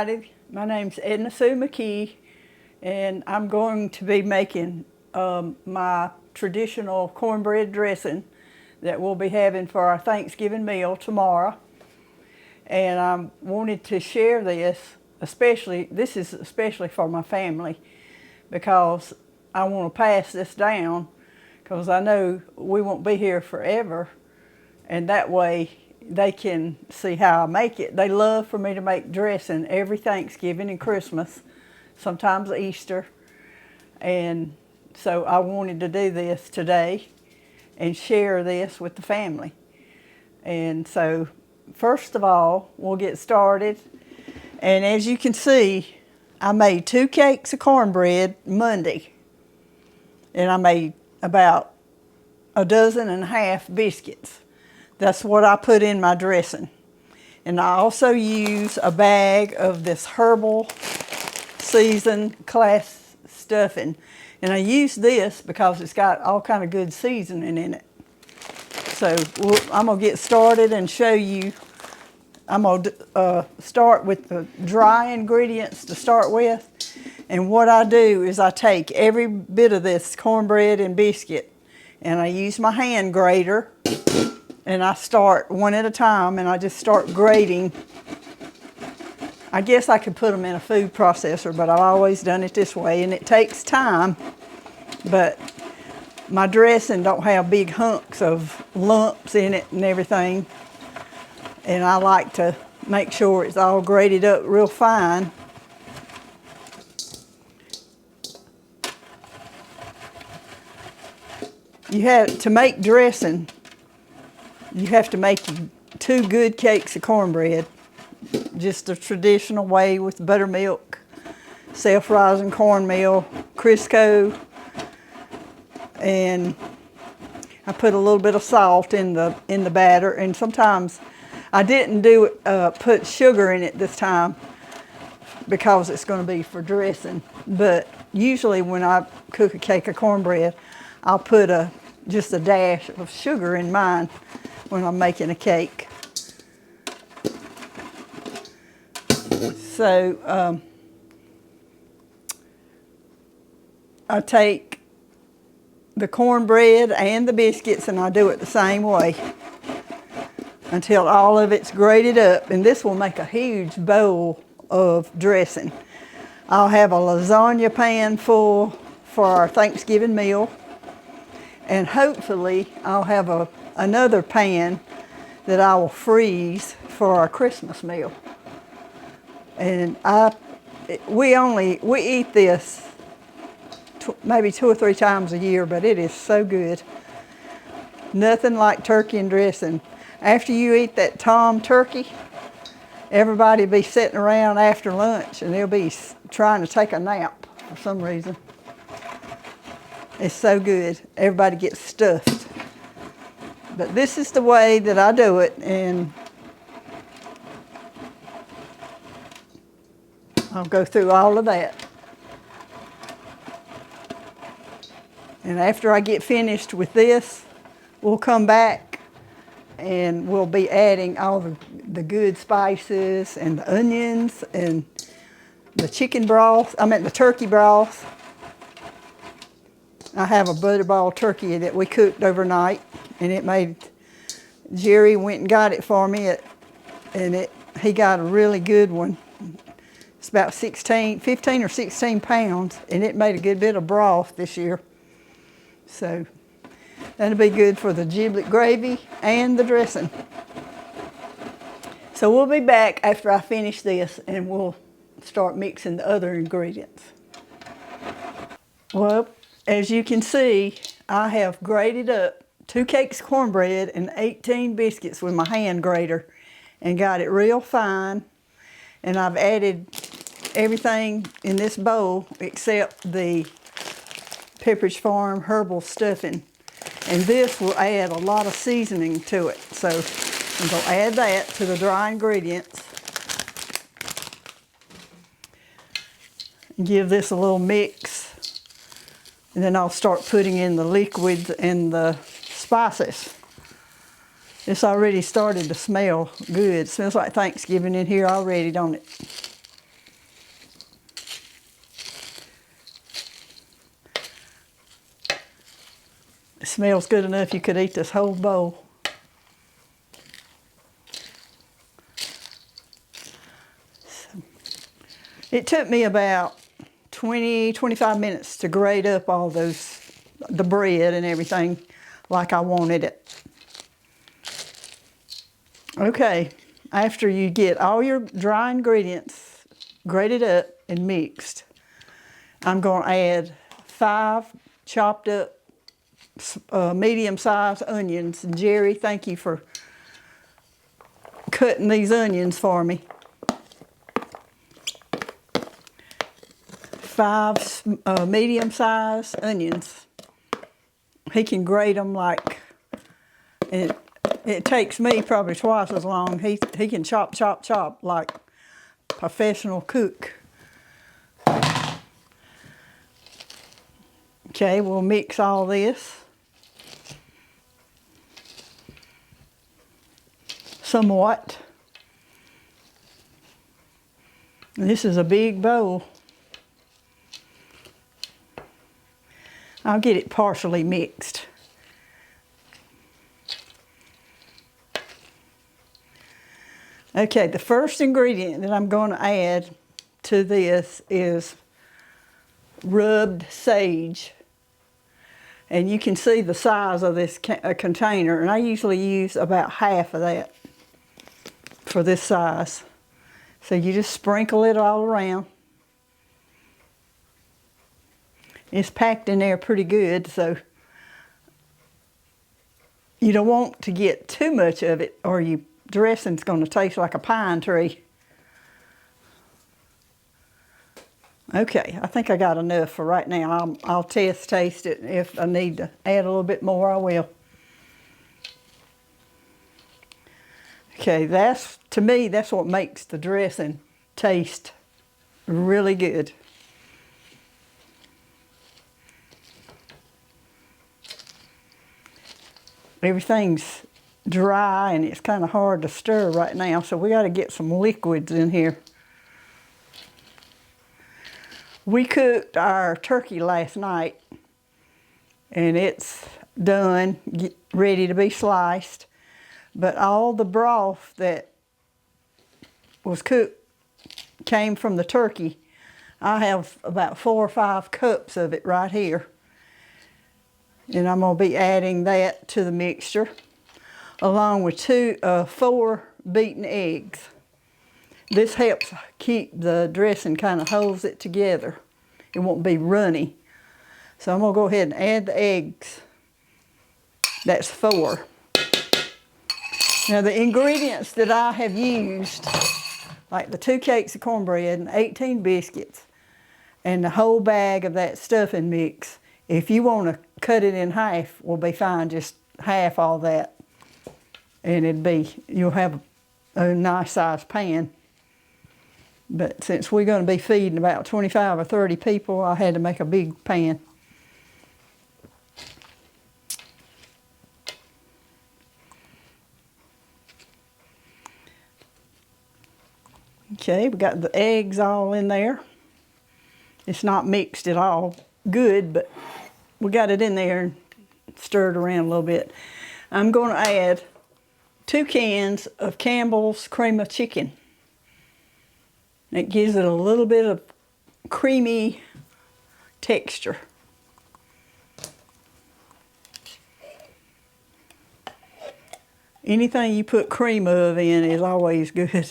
everybody. My name's Edna Sue McKee, and I'm going to be making my traditional cornbread dressing that we'll be having for our Thanksgiving meal tomorrow. And I wanted to share this, this is especially for my family, because I want to pass this down, because I know we won't be here forever, and that way they can see how I make it. They love for me to make dressing every Thanksgiving and Christmas, sometimes Easter. And so I wanted to do this today and share this with the family. And so first of all, we'll get started. And as you can see, I made 2 cakes of cornbread Monday. And I made about 1.5 dozen biscuits. That's what I put in my dressing. And I also use a bag of this herbal seasoned class stuffing. And I use this because it's got all kind of good seasoning in it. So I'm gonna get started and show you. I'm gonna start with the dry ingredients to start with. And what I do is I take every bit of this cornbread and biscuit and I use my hand grater. And I start one at a time, and I just start grating. I guess I could put them in a food processor, but I've always done it this way, and it takes time. But my dressing don't have big hunks of lumps in it and everything. And I like to make sure it's all grated up real fine. You have to make dressing. You have to make 2 good cakes of cornbread, just the traditional way with buttermilk, self-rising cornmeal, Crisco, and I put a little bit of salt in the batter. And sometimes I didn't put sugar in it this time because it's going to be for dressing. But usually when I cook a cake of cornbread, I'll put just a dash of sugar in mine when I'm making a cake. So I take the cornbread and the biscuits and I do it the same way until all of it's grated up, and this will make a huge bowl of dressing. I'll have a lasagna pan full for our Thanksgiving meal, and hopefully I'll have another pan that I will freeze for our Christmas meal. And we eat this maybe 2 or 3 times a year, but it is so good. Nothing like turkey and dressing. After you eat that tom turkey, everybody will be sitting around after lunch and they'll be trying to take a nap for some reason. It's so good. Everybody gets stuffed. But this is the way that I do it, and I'll go through all of that. And after I get finished with this, we'll come back and we'll be adding all the good spices and the onions and the the turkey broth. I have a butterball turkey that we cooked overnight, and Jerry went and got it for me, he got a really good one. It's about 15 or 16 pounds, and it made a good bit of broth this year. So that'll be good for the giblet gravy and the dressing. So we'll be back after I finish this, and we'll start mixing the other ingredients. Well, as you can see, I have grated up 2 cakes of cornbread and 18 biscuits with my hand grater and got it real fine. And I've added everything in this bowl except the Pepperidge Farm herbal stuffing. And this will add a lot of seasoning to it. So I'm going to add that to the dry ingredients. Give this a little mix. And then I'll start putting in the liquids and the spices. It's already started to smell good. It smells like Thanksgiving in here already, don't it? It smells good enough you could eat this whole bowl. It took me about 20-25 minutes to grate up all the bread and everything like I wanted it. Okay, after you get all your dry ingredients grated up and mixed, I'm going to add 5 chopped up medium-sized onions. And Jerry, thank you for cutting these onions for me. 5 medium-sized onions. He can grate them like, it takes me probably twice as long. He can chop like a professional cook. Okay, we'll mix all this somewhat. And this is a big bowl. I'll get it partially mixed. Okay, the first ingredient that I'm going to add to this is rubbed sage. And you can see the size of this container, and I usually use about half of that for this size. So you just sprinkle it all around. It's packed in there pretty good, so you don't want to get too much of it or your dressing's going to taste like a pine tree. Okay, I think I got enough for right now. I'll taste it. If I need to add a little bit more, I will. Okay, to me, that's what makes the dressing taste really good. Everything's dry and it's kind of hard to stir right now, so we got to get some liquids in here. We cooked our turkey last night and it's done, ready to be sliced, but all the broth that was cooked came from the turkey. I have about 4 or 5 cups of it right here. And I'm going to be adding that to the mixture, along with 4 beaten eggs. This helps keep the dressing, kind of holds it together. It won't be runny. So I'm going to go ahead and add the eggs. That's 4. Now the ingredients that I have used, like the 2 cakes of cornbread and 18 biscuits, and the whole bag of that stuffing mix, if you want to cut it in half, will be fine, just half all that. And you'll have a nice sized pan. But since we're going to be feeding about 25 or 30 people, I had to make a big pan. Okay, we got the eggs all in there. It's not mixed at all good, but we got it in there and stirred around a little bit. I'm going to add 2 cans of Campbell's cream of chicken. It gives it a little bit of creamy texture. Anything you put cream of in is always good.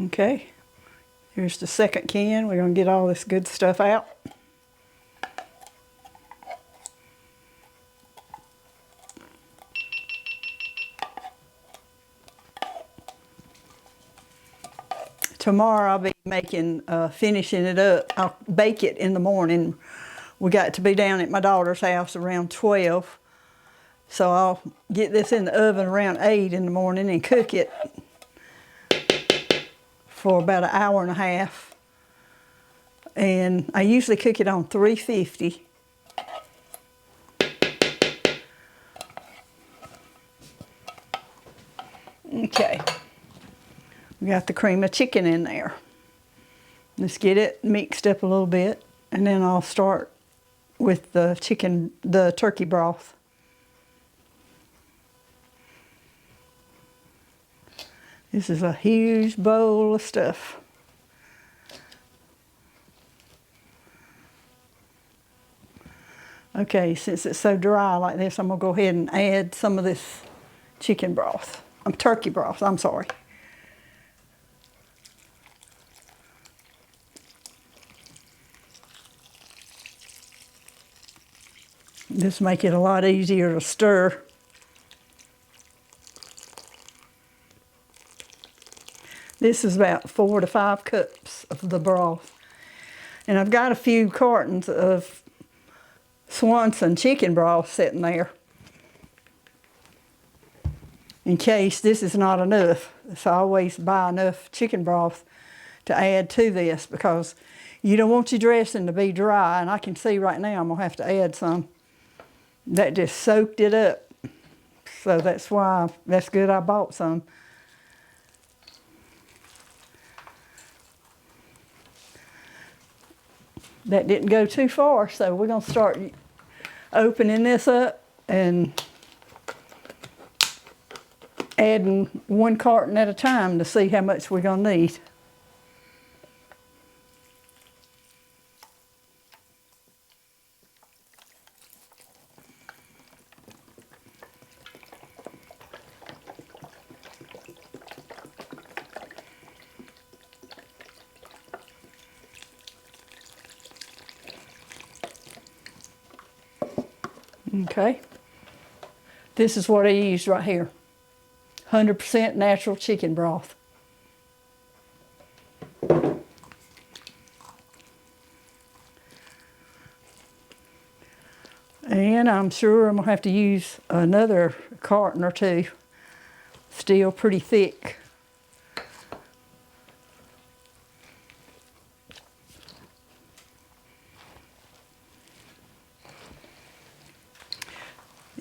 Okay, here's the second can. We're going to get all this good stuff out. Tomorrow I'll be finishing it up. I'll bake it in the morning. We got to be down at my daughter's house around 12. So I'll get this in the oven around 8 in the morning and cook it for about an hour and a half. And I usually cook it on 350. Okay, we got the cream of chicken in there. Let's get it mixed up a little bit, and then I'll start with the turkey broth. This is a huge bowl of stuff. Okay, since it's so dry like this, I'm gonna go ahead and add some of this chicken broth. Turkey broth, I'm sorry. This make it a lot easier to stir. This is about 4 to 5 cups of the broth. And I've got a few cartons of Swanson chicken broth sitting there in case this is not enough. So I always buy enough chicken broth to add to this because you don't want your dressing to be dry. And I can see right now I'm gonna have to add some. That just soaked it up. So that's good I bought some. That didn't go too far, so we're gonna start opening this up and adding 1 carton at a time to see how much we're gonna need. Okay, this is what I used right here. 100% natural chicken broth. And I'm sure I'm gonna have to use another carton or two. Still pretty thick.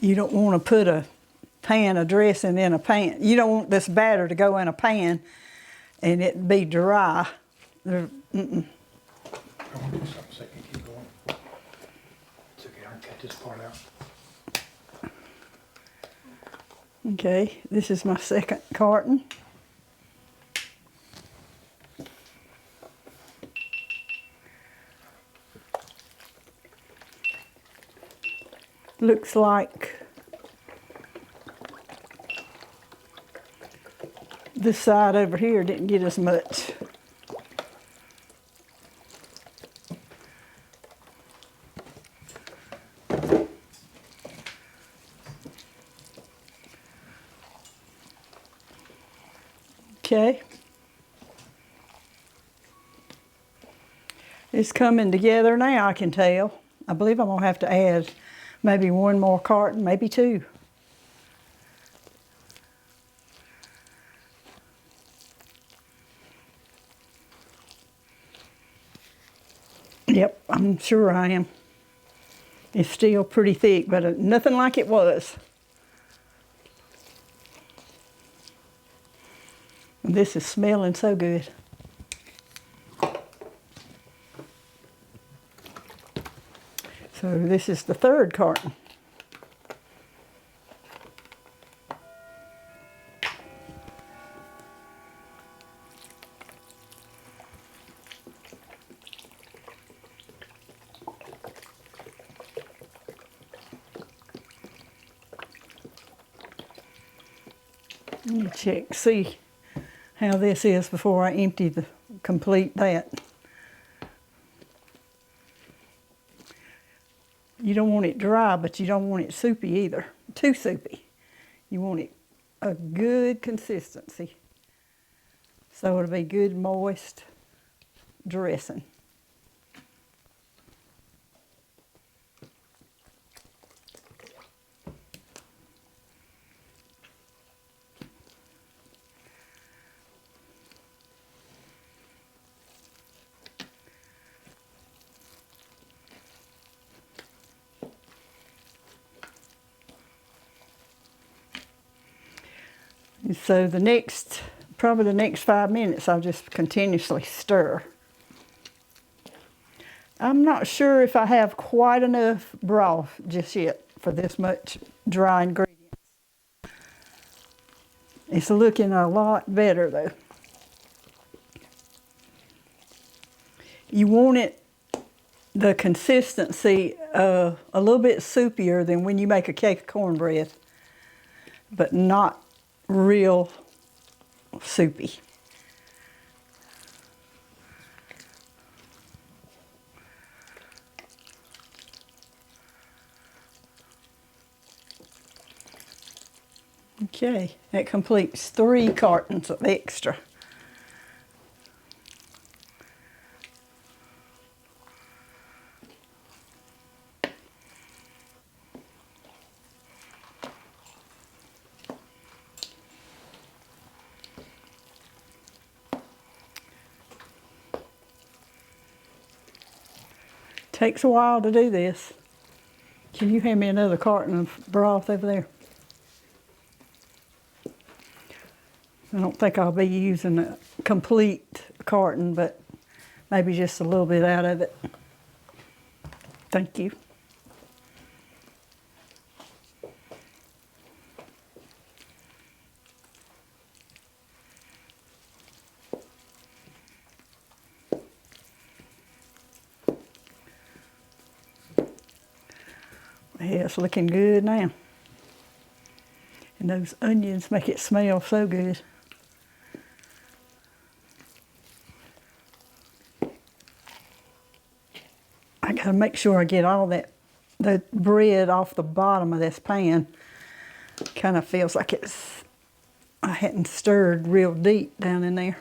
You don't want to put a pan of dressing in a pan. You don't want this batter to go in a pan and it be dry. I want to do something so you can keep going. It's okay, I can cut this part out. Okay, this is my second carton. Looks like this side over here didn't get as much. Okay. It's coming together now, I can tell. I believe I'm gonna have to add maybe 1 more carton, maybe 2. Yep, I'm sure I am. It's still pretty thick, but nothing like it was. This is smelling so good. So this is the 3rd carton. Let me check, see how this is before I complete that. You don't want it dry, but you don't want it soupy either. Too soupy. You want it a good consistency. So it'll be good, moist dressing. And so probably the next 5 minutes, I'll just continuously stir. I'm not sure if I have quite enough broth just yet for this much dry ingredients. It's looking a lot better though. You want it, the consistency a little bit soupier than when you make a cake of cornbread, but not real soupy. Okay, that completes 3 cartons of extra. Takes a while to do this. Can you hand me another carton of broth over there? I don't think I'll be using a complete carton, but maybe just a little bit out of it. Thank you. Yeah, it's looking good now. And those onions make it smell so good. I gotta make sure I get all the bread off the bottom of this pan. Kind of feels like I hadn't stirred real deep down in there.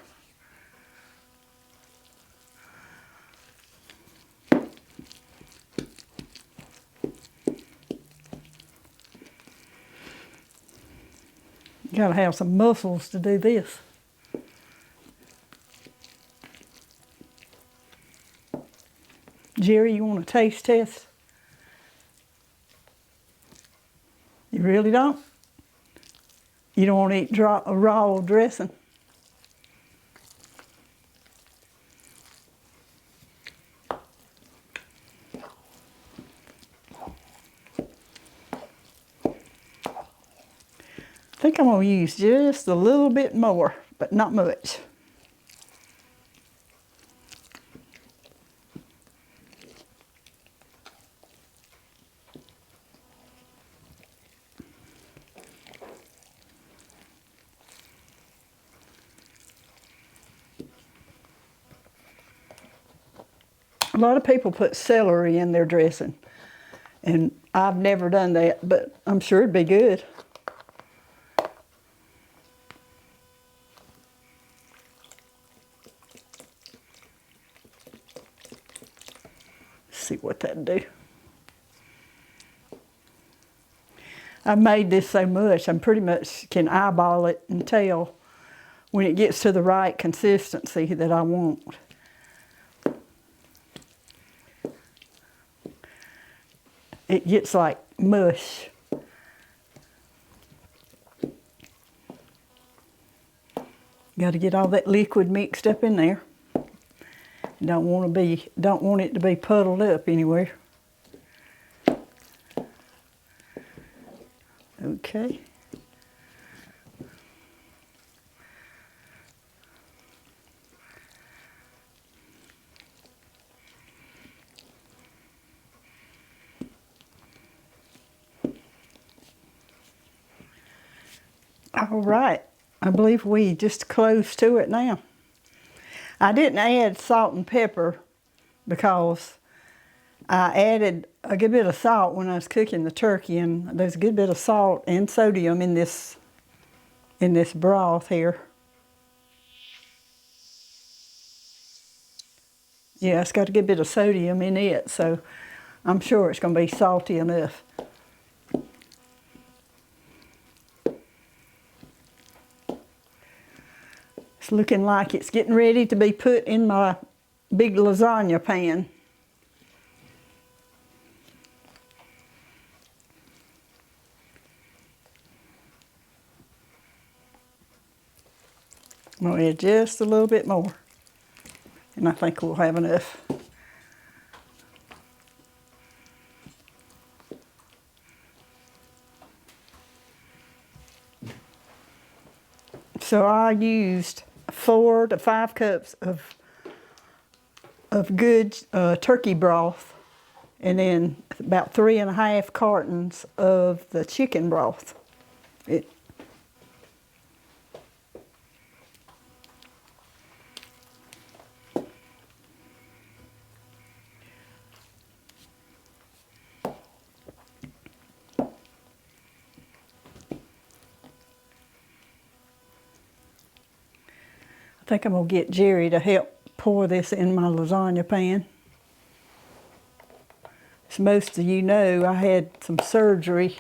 You gotta have some muscles to do this. Jerry, you want a taste test? You really don't? You don't want to eat raw dressing? I think I'm going to use just a little bit more, but not much. A lot of people put celery in their dressing, and I've never done that, but I'm sure it'd be good. See what that'd do. I've made this so much, I'm pretty much can eyeball it and tell when it gets to the right consistency that I want. It gets like mush. Got to get all that liquid mixed up in there. Don't want it to be puddled up anywhere. Okay. All right, I believe we just close to it now. I didn't add salt and pepper because I added a good bit of salt when I was cooking the turkey, and there's a good bit of salt and sodium in this broth here. Yeah, it's got a good bit of sodium in it, so I'm sure it's going to be salty enough. It's looking like it's getting ready to be put in my big lasagna pan. I'm going to add just a little bit more. And I think we'll have enough. So I used 4 to 5 cups of good turkey broth, and then about 3.5 cartons of the chicken broth. I think I'm going to get Jerry to help pour this in my lasagna pan. As most of you know, I had some surgery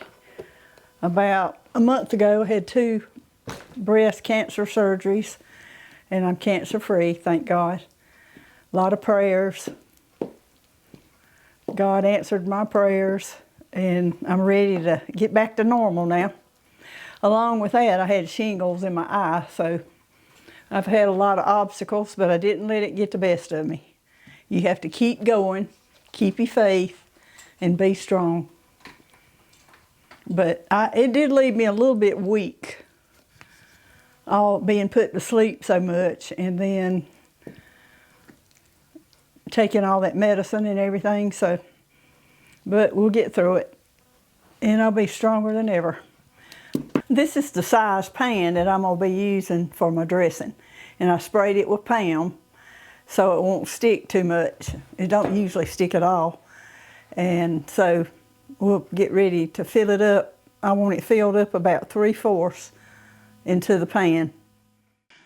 about a month ago. I had 2 breast cancer surgeries, and I'm cancer free, thank God. A lot of prayers. God answered my prayers, and I'm ready to get back to normal now. Along with that, I had shingles in my eye, so I've had a lot of obstacles, but I didn't let it get the best of me. You have to keep going, keep your faith, and be strong. But it did leave me a little bit weak, all being put to sleep so much, and then taking all that medicine and everything. So, but we'll get through it, and I'll be stronger than ever. This is the size pan that I'm going to be using for my dressing. And I sprayed it with Pam so it won't stick too much. It don't usually stick at all. And so we'll get ready to fill it up. I want it filled up about 3/4 into the pan.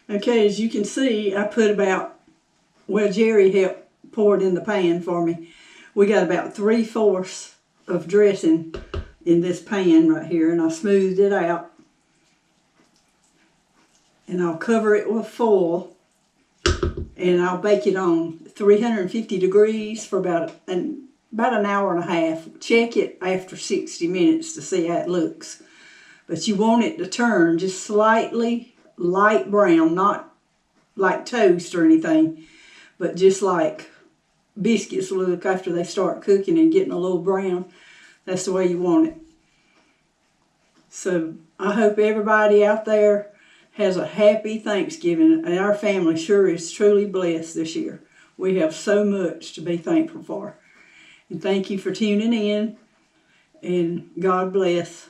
Okay, as you can see, I put about, well, Jerry helped pour it in the pan for me. We got about 3/4 of dressing in this pan right here, and I smoothed it out. And I'll cover it with foil, and I'll bake it on 350 degrees for about an hour and a half. Check it after 60 minutes to see how it looks. But you want it to turn just slightly light brown, not like toast or anything, but just like biscuits look after they start cooking and getting a little brown. That's the way you want it. So I hope everybody out there has a happy Thanksgiving, and our family sure is truly blessed this year. We have so much to be thankful for. And thank you for tuning in, and God bless.